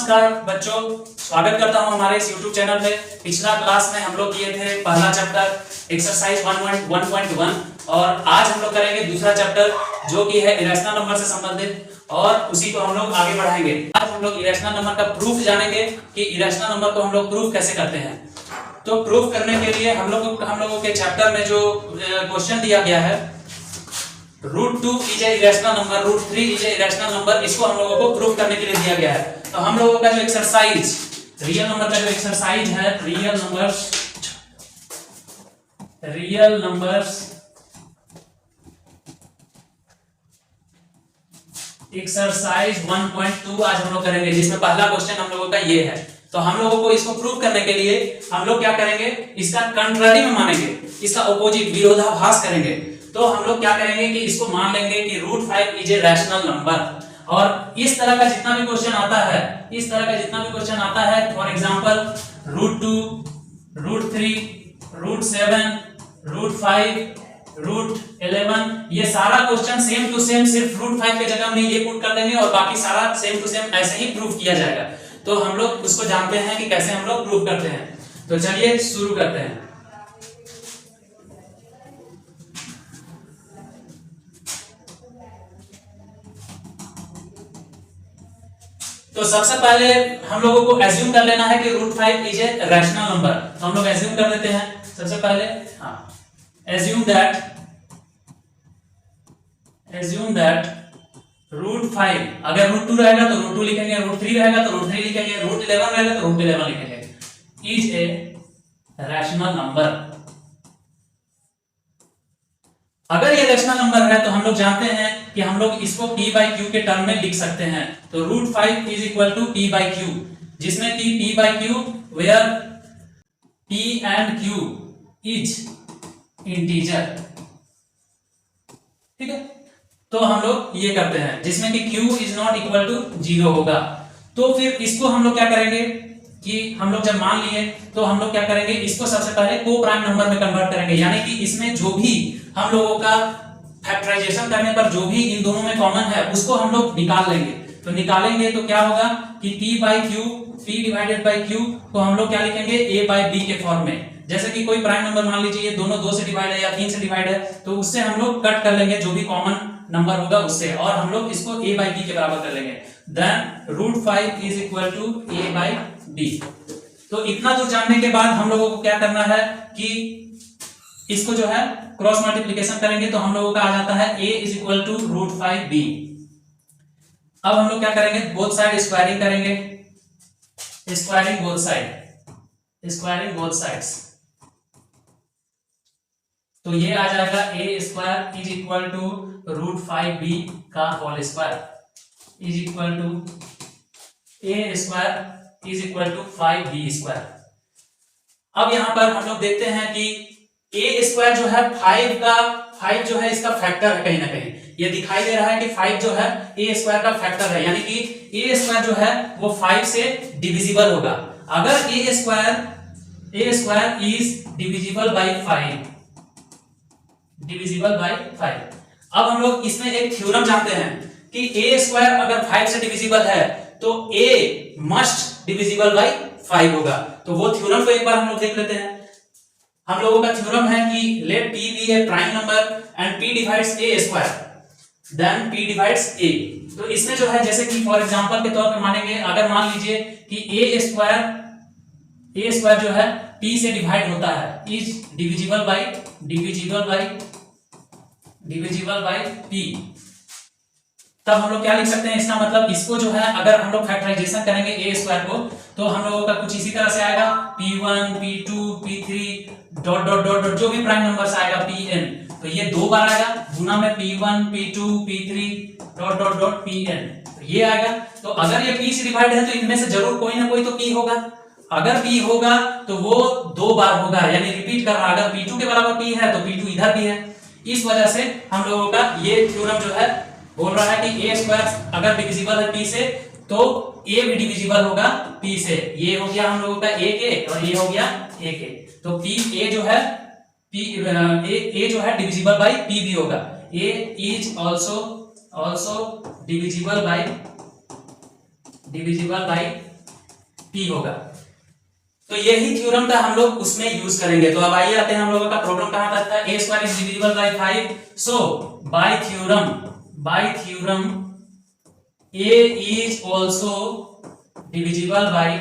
नमस्कार बच्चों, स्वागत करता हूं हमारे इस YouTube चैनल में। पिछला क्लास में हम लोग किए थे पहला चैप्टर एक्सरसाइज 1.1 और आज हम लोग करेंगे दूसरा चैप्टर जो कि है इरेशनल नंबर से संबंधित और उसी को हम लोग आगे बढ़ाएंगे। आज हम लोग इरेशनल नंबर का प्रूफ जानेंगे कि इरेशनल नंबर को हम लोग प्रूफ कैसे करते हैं। तो प्रूफ करने के लिए हम लोगों के चैप्टर में जो क्वेश्चन दिया गया है, √2 is a irrational number, √3 is a irrational number, इसको हम लोगों को प्रूफ करने के लिए दिया गया है। तो हम लोगों का जो एक्सरसाइज रियल नंबर का जो एक्सरसाइज है, रियल नंबर्स एक्सरसाइज 1.2 आज हम लोग करेंगे, जिसमें पहला क्वेश्चन हम लोगों का ये है। तो हम लोगों को इसको प्रूफ करने के लिए हम लोग क्या करेंगे, इसका कंट्रारी में मानेंगे, इसका ऑपोजिट विरोधाभास करेंगे। तो हम लोग क्या करेंगे कि इसको मान लेंगे कि √5 इज ए रैशनल नंबर। और इस तरह का जितना भी क्वेश्चन आता है, फॉर एग्जांपल √2, √3, √7, √5, √11, ये सारा क्वेश्चन सेम टू सेम सिर्फ √5 के जगह में ये पुट कर देंगे और बाकी सारा सेम टू सेम ऐसे ही प्रूफ किया जाएगा। तो हम लोग उसको जानते हैं कि कैसे हम लोग प्रूफ करते हैं। तो चलिए शुरू करते हैं। तो सबसे पहले हम लोगों को एज्यूम कर लेना है कि √5 इज ए रैशनल नंबर। तो हम लोग एज्यूम कर देते हैं सबसे पहले, एज्यूम दैट √5, अगर √2 रहेगा तो √2 लिखेंगे, √3 रहेगा तो √3 लिखेंगे, √11 रहेगा तो √11 लिखेंगे, इज ए रैशनल नंबर। अगर ये रैशनल नंबर है तो हम लोग जानते हैं कि हम लोग इसको p/q के टर्म में लिख सकते हैं। तो √5 इज इक्वल टू p/q, जिसमें कि p/q where p and q is integer. ठीक है, तो हम लोग ये करते हैं जिसमें कि q is not equal to 0 होगा। तो फिर इसको हम लोग क्या करेंगे कि हम लोग जब मान लिए तो हम लोग क्या करेंगे, इसको सबसे पहले को प्राइम नंबर में कन्वर्ट करेंगे, यानी कि इसमें जो भी हम लोगों का फैक्टराइजेशन करने पर जो भी इन दोनों में कॉमन है उसको हम लोग निकाल लेंगे। तो निकालेंगे तो क्या होगा कि p डिवाइडेड बाई q को हम लोग क्या लिखेंगे, a/b के फॉर्म में। जैसे कि कोई प्राइम नंबर मान लीजिए दोनों 2 से डिवाइड है या 3 से डिवाइड है, तो उससे हम लोग कट कर लेंगे जो भी कॉमन नंबर होगा उससे, और हम लोग इसको a/b के बराबर कर लेंगे। Then √5 is equal to a/b। तो इतना दूर जानने के बाद हम लोगों को क्या करना है कि इसको जो है क्रॉस मल्टीप्लिकेशन करेंगे तो हम लोगों का आ जाता है a is equal to √5b। अब हम लोग क्या करेंगे, बोथ साइड स्क्वायरिंग करेंगे, स्क्वायरिंग बोथ साइड्स। तो ये आ जाएगा a² is equal to √5b का whole square is equal to a² is equal to 5b²। अब यहां पर हम लोग देखते हैं कि a² जो है 5 जो है इसका फैक्टर है, कहीं ना कहीं ये दिखाई दे रहा है कि 5 जो है a² का फैक्टर है, यानी कि a² जो है वो 5 से डिविजिबल होगा। अगर a² इज डिविजिबल बाई 5, अब हम लोग इसमें एक थ्योरम जानते हैं कि a² अगर 5 से डिविजिबल है तो a मस्ट डिविजिबल बाई 5 होगा। तो वो थ्योरम को एक बार हम लोग देख लेते हैं। हम लोगों का थ्योरम है कि let p be a prime number and p divides a², then p divides a। तो इसमें जो है जैसे कि फॉर एग्जांपल के तौर पे मानेंगे, अगर मान लीजिए कि a² जो है p से डिवाइड होता है, इज डिविजिबल बाई p, तब हम लोग क्या लिख सकते हैं, इसका मतलब इसको जो है अगर हम लोग फैक्टराइजेशन करेंगे a² को तो हम लोगों का कुछ इसी तरह से आएगा, p1 p2 p3 dot dot dot dot जो भी प्राइम नंबर्स आएगा pn, तो ये 2 बार आएगा गुना में p1 p2 p3 dot dot dot pn, तो ये आएगा। तो अगर ये p से डिवाइड है तो इनमें से जरूर कोई ना कोई तो p होगा। अगर p होगा तो वो 2 बार होगा, यानी रिपीट कर रहा। अगर p2 के बराबर p है तो p2 इधर भी है। इस वजह से हम लोगों का ये थ्योरम जो है बोल रहा है कि a² अगर डिविजिबल है p से तो a भी डिविजिबल होगा p से। ये हो गया हम लोगों का a और ये हो गया a। तो a जो है डिविजिबल बाई p भी होगा। a is also divisible by p होगा। तो यही थ्योरम का हम लोग उसमें यूज करेंगे। तो अब आइए आते हैं हम लोगों का प्रॉब्लम कहां तक था। a square is divisible by 5, so bye theorem a is also divisible by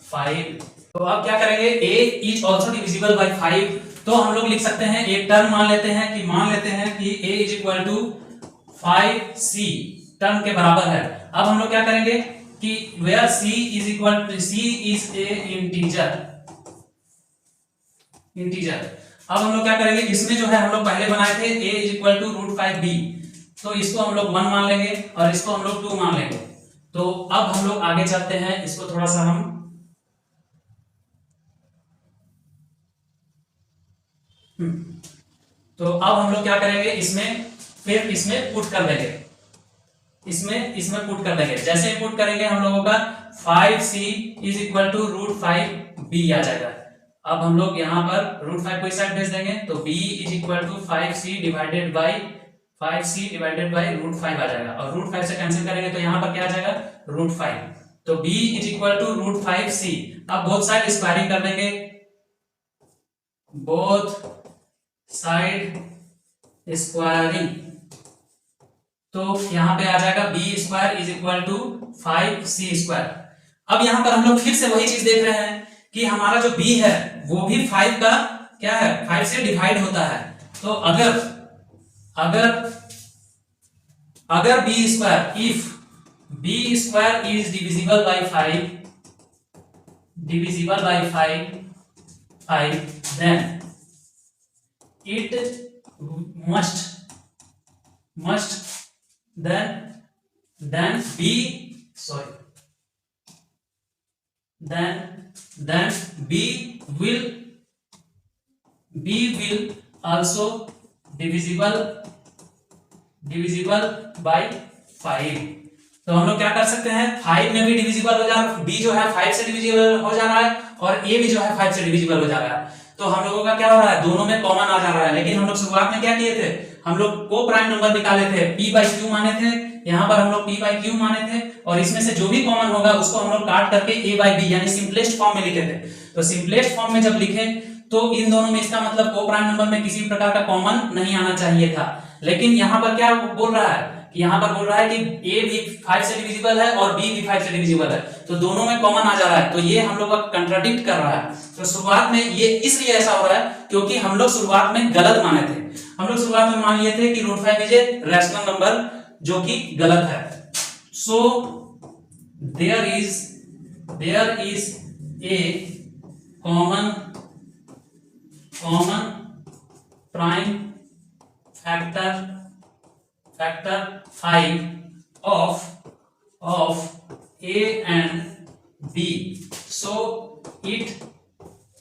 5। तो अब क्या करेंगे, a is also divisible by 5, तो हम लोग लिख सकते हैं एक टर्म मान लेते हैं कि a is equal to 5c term के बराबर है। अब हम लोग क्या करेंगे कि where c is a integer. अब हम लोग क्या करेंगे, इसमें जो है हम लोग पहले बनाए थे a is equal to √5b, तो इसको हम लोग 1 मान लेंगे और इसको हम लोग 2 मान लेंगे। तो अब हम लोग आगे चलते हैं, इसको थोड़ा सा हम तो अब हम लोग क्या करेंगे, इसमें पुट कर देंगे, इसमें पुट कर देंगे। जैसे पुट करेंगे हम लोगों का 5c is equal to √5b आ जाएगा। अब हम लोग यहाँ पर √5 को इस साइड भेज देंगे, तो b is equal to 5c divided by √5 आ जाएगा, और √5 से कैंसिल करेंगे तो यहाँ पर क्या आ जाएगा, √5। तो b is equal to √5c। अब बोथ साइड स्क्वायरिंग कर देंगे, बोथ साइड स्क्वायरिंग, तो यहां पे आ जाएगा b square is equal to 5c square. अब यहां पर हम लोग फिर से वही चीज देख रहे हैं कि हमारा जो b है वो भी 5 का क्या है, 5 से डिवाइड होता है। तो अगर b square, if b square is divisible by 5, then it must then b will also divisible by 5। तो हम लोग क्या कर सकते हैं, 5 में भी डिविजिबल हो जा रहा है, b जो है 5 से डिविजिबल हो जा रहा है, और a भी जो है 5 से डिविजिबल हो जा रहा है। तो हम लोगों का क्या हो रहा है, दोनों में कॉमन आ जा रहा है। लेकिन हम लोग शुरुआत में क्या किए थे, हम लोग को प्राइम नंबर निकाले थे, p/q माने थे, यहाँ पर हम लोग p/q माने थे, और इसमें से जो भी कॉमन होगा उसको हम लोग काट करके a/b यानी सिंपलेस्ट फॉर्म में लिखे थे। तो सिंपलेस्ट फॉर्म में जब लिखे तो इन दोनों में इसका मतलब को प्राइम नंबर में किसी भी प्रकार का कॉमन नहीं आना चाहिए था। लेकिन यहाँ पर क्या बोल रहा है कि यहाँ पर बोल रहा है कि a भी 5 से डिविजिबल है और b भी 5 से डिविजिबल है, तो दोनों में कॉमन आ जा रहा है। तो ये हम लोग का कंट्राडिक्ट कर रहा है। तो शुरुआत में ये इसलिए ऐसा हो रहा है क्योंकि हम लोग शुरुआत में गलत माने थे। हम लोग शुरुआत में मान लिए थे कि √5 इज ए रैशनल नंबर, जो कि गलत है। So there is a common prime factor 5 of a and b, so it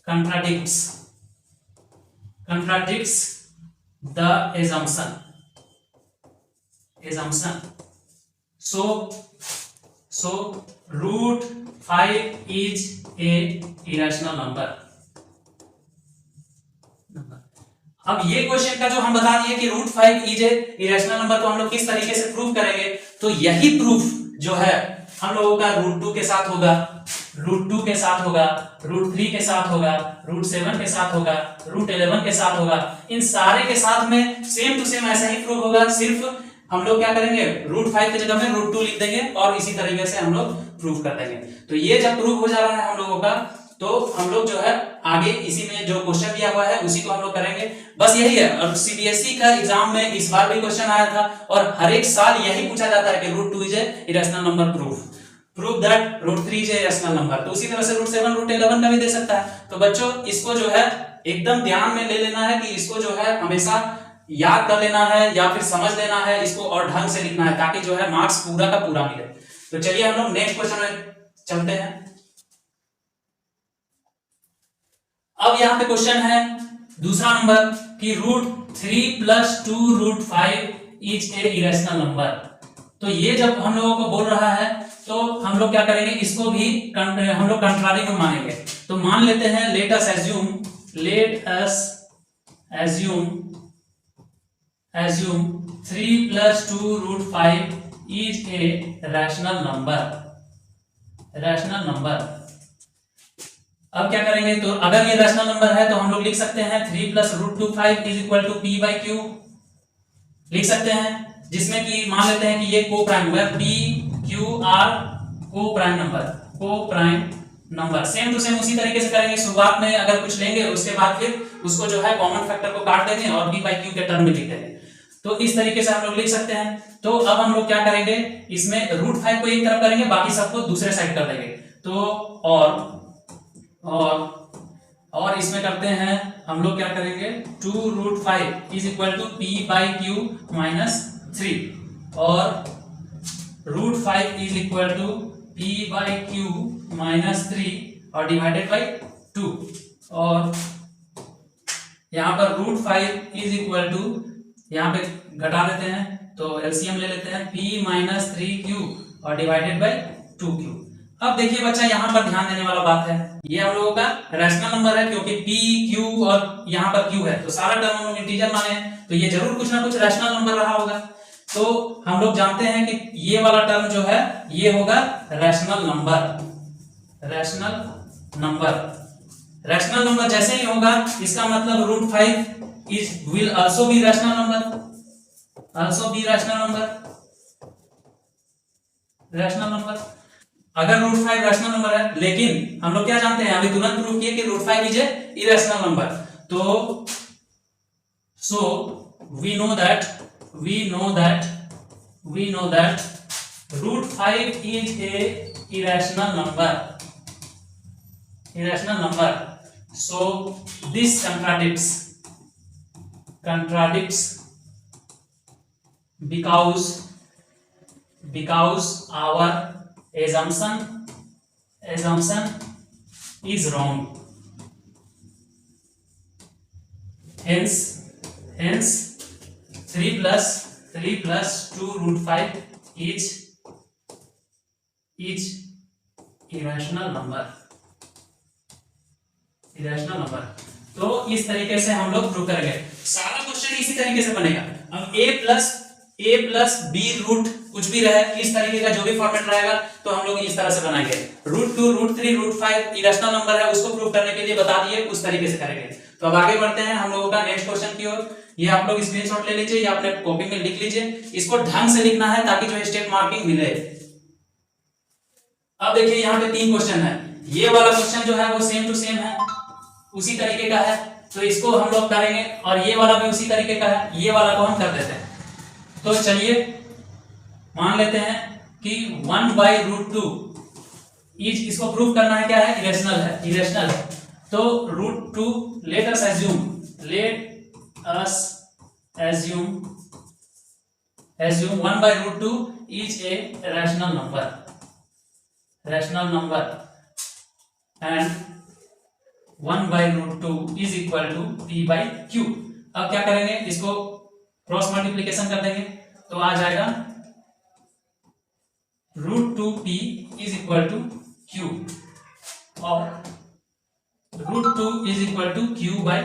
contradicts the assumption। so √5 is a irrational number। अब ये क्वेश्चन का जो हम बता दिए कि √5 इज ए इरेशनल नंबर, तो हम लोग किस तरीके से प्रूव करेंगे, तो यही प्रूफ जो है हम लोगों का √2 के साथ होगा, √2 के साथ होगा, √3 के साथ होगा, √7 के साथ होगा, √11 के साथ होगा। इन सारे के साथ में सेम टू सेम ऐसा ही प्रूफ होगा, सिर्फ हम लोग क्या करेंगे, √5 की जगह में √2 लिख देंगे और इसी तरीके से हम लोग प्रूफ कर देंगे। तो ये जब प्रूफ हो जा रहा है हम लोगों का, तो हम लोग जो है आगे इसी में जो क्वेश्चन दिया हुआ है उसी को हम लोग करेंगे। बस यही है। और सीबीएसई का एग्जाम में इस बार भी क्वेश्चन आया था और हर एक साल यही पूछा जाता है कि √2 is a irrational number, prove that √3 is a irrational number. तो उसी तरह से √7 √11 का भी दे सकता है। तो बच्चों इसको जो है एकदम ध्यान में ले लेना है कि इसको जो है हमेशा याद कर लेना है या फिर समझ लेना है इसको और ढंग से लिखना है, ताकि जो है मार्क्स पूरा का पूरा मिले। तो चलिए हम लोग नेक्स्ट क्वेश्चन में चलते हैं। अब यहाँ पे क्वेश्चन है दूसरा नंबर कि √3 + 2 √5 इज ए इरेशनल नंबर। तो ये जब हम लोगों को बोल रहा है तो हम लोग क्या करेंगे, इसको भी हम लोग कंट्रारी में मानेंगे। तो मान लेते हैं let us assume 3 + 2 √5 is a rational number. Rational number. अब क्या करेंगे, तो अगर ये रैशनल नंबर है तो हम लोग लिख सकते हैं 3 plus root 2 5 is equal to P by Q लिख सकते हैं, जिसमें कि मान लेते हैं कि ये coprime number P Q R coprime number same to same उसी तरीके से करेंगे। शुरुआत में अगर कुछ लेंगे उसके बाद फिर उसको जो है कॉमन फैक्टर को काट देंगे और पी बाई क्यू के टर्म में लिख देंगे। तो इस तरीके से हम लोग लिख सकते हैं। तो अब हम लोग क्या करेंगे, इसमें रूट 5 को एक तरफ करेंगे, बाकी सबको दूसरे साइड कर देंगे। तो और इसमें करते हैं हम लोग क्या करेंगे, 2 root 5 is equal to P by Q minus 3 और root 5 is equal to P by Q minus 3 और डिवाइडेड बाई 2 और यहाँ पर रूट 5 इज इक्वल टू, यहाँ पे घटा देते हैं तो एलसीएम ले लेते हैं, p माइनस 3q और डिवाइडेड बाई 2q। अब देखिए बच्चा, यहाँ पर ध्यान देने वाला बात है, ये हम लोगों का रैशनल नंबर है क्योंकि p q और यहाँ पर q है, तो सारा टर्म हम लोग इंटीजर माने हैं, तो ये जरूर कुछ ना कुछ रैशनल नंबर रहा होगा। तो हम लोग जानते हैं कि ये वाला टर्म जो है ये होगा रैशनल नंबर जैसे ही होगा इसका मतलब root 5 is will also be rational number, अगर रूट 5 रैशनल नंबर है। लेकिन हम लोग क्या जानते हैं, अभी तुरंत प्रूव किए कि root 5 is a irrational number. तो so we know that root 5 is a irrational number. So this contradicts because our assumption is wrong. Hence 3 plus 2 root 5 is irrational number। तो इस तरीके से हम लोग प्रूव करेंगे। सारा क्वेश्चन इसी तरीके से बनेगा। अब a प्लस b रूट कुछ भी रहे, इस तरीके का जो भी फॉर्मेट रहेगा तो हम लोग इस तरह से बनाएंगे। Root 2 root 3 root 5 irrational number है, उसको प्रूव करने के लिए बता दिए, उस तरीके से करेंगे। तो अब आगे बढ़ते हैं हम लोगों का नेक्स्ट क्वेश्चन की ओर। ये आप लोग स्क्रीनशॉट ले लीजिए या अपने कॉपी में लिख लीजिए, इसको ढंग से लिखना है ताकि जो स्टेप मार्किंग मिले। अब देखिए यहाँ पे 3 क्वेश्चन है, ये वाला क्वेश्चन जो है वो सेम टू सेम है, उसी तरीके का है, तो इसको हम लोग करेंगे, और ये वाला भी उसी तरीके का है, ये वाला को हम कर देते हैं। तो चलिए मान लेते हैं कि 1/√2 इज, इसको प्रूव करना है क्या है, इरेशनल है। तो √2 let us assume 1/√2 is a rational number and 1/√2 is equal to p by q। अब क्या करेंगे, इसको क्रॉस मल्टीप्लिकेशन कर देंगे तो आ जाएगा √2p is equal to q और √2 is equal to q by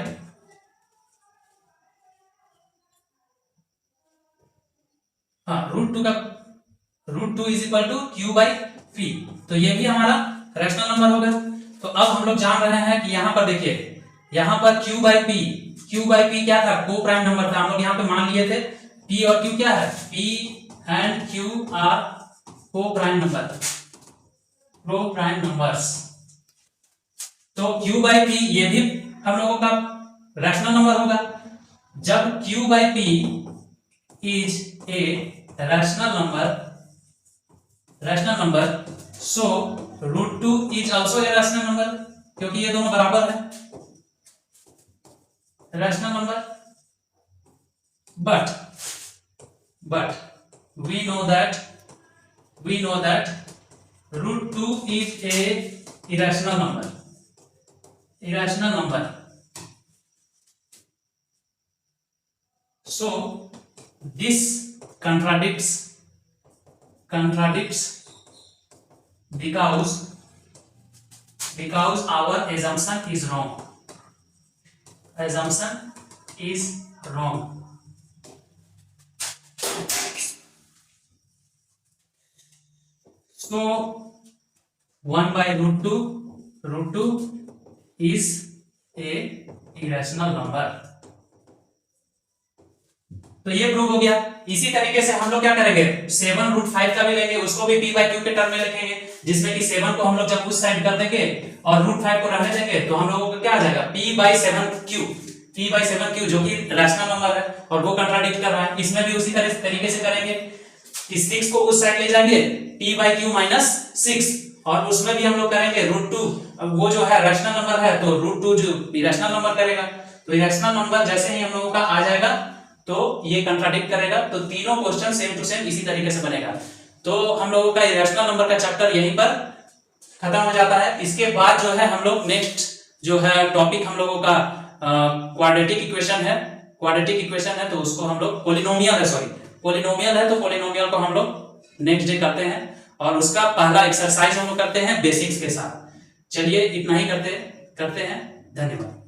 √2 is equal to q by p। तो ये भी हमारा रैशनल नंबर होगा। तो अब हम लोग जान रहे हैं कि यहाँ पर देखिए, यहाँ पर q by p क्या था, को प्राइम नंबर था। हम लोग यहाँ पे मान लिए थे p और q क्या है, p and q आर को प्राइम नंबर्स। तो q by p ये भी हम लोगों का रैशनल नंबर होगा। जब q by p is a rational number so √2 is also a rational number, क्योंकि ये दोनों बराबर है rational number. But we know that √2 is a irrational number। So this contradicts because our assumption is wrong। So 1/√2 is a irrational number। तो ये prove हो गया। इसी तरीके से हम लोग क्या करेंगे, 7√5 का भी लेंगे, उसको भी p/q के टर्म में लिखेंगे, जिसमें कि 7 को हम लोग जब उस साइड कर देंगे और √5 को रहने देंगे तो हम लोगों को क्या आ जाएगा, p/7q जो कि रैशनल नंबर है और वो कंट्राडिक्ट कर रहा है। इसमें भी उसी तरीके से करेंगे कि 6 को उस साइड ले जाएंगे, p/q - 6, और उसमें भी हम लोग करेंगे √2, वो जो है रैशनल नंबर है तो √2 जो इरेशनल नंबर करेगा, तो इरेशनल नंबर जैसे ही हम लोगों का आ जाएगा तो ये कंट्राडिक्ट करेगा। तो तीनों क्वेश्चन सेम टू सेम इसी तरीके से बनेगा। तो हम लोगों का इरेशनल नंबर का चैप्टर यहीं पर खत्म हो जाता है। इसके बाद जो है हम लोग नेक्स्ट जो है टॉपिक हम लोगों का क्वाड्रेटिक इक्वेशन है, तो उसको हम लोग पोलिनोमियल है तो पोलिनोमियल को हम लोग नेक्स्ट डे करते हैं और उसका पहला एक्सरसाइज हम लोग करते हैं बेसिक्स के साथ। चलिए इतना ही करते हैं। धन्यवाद।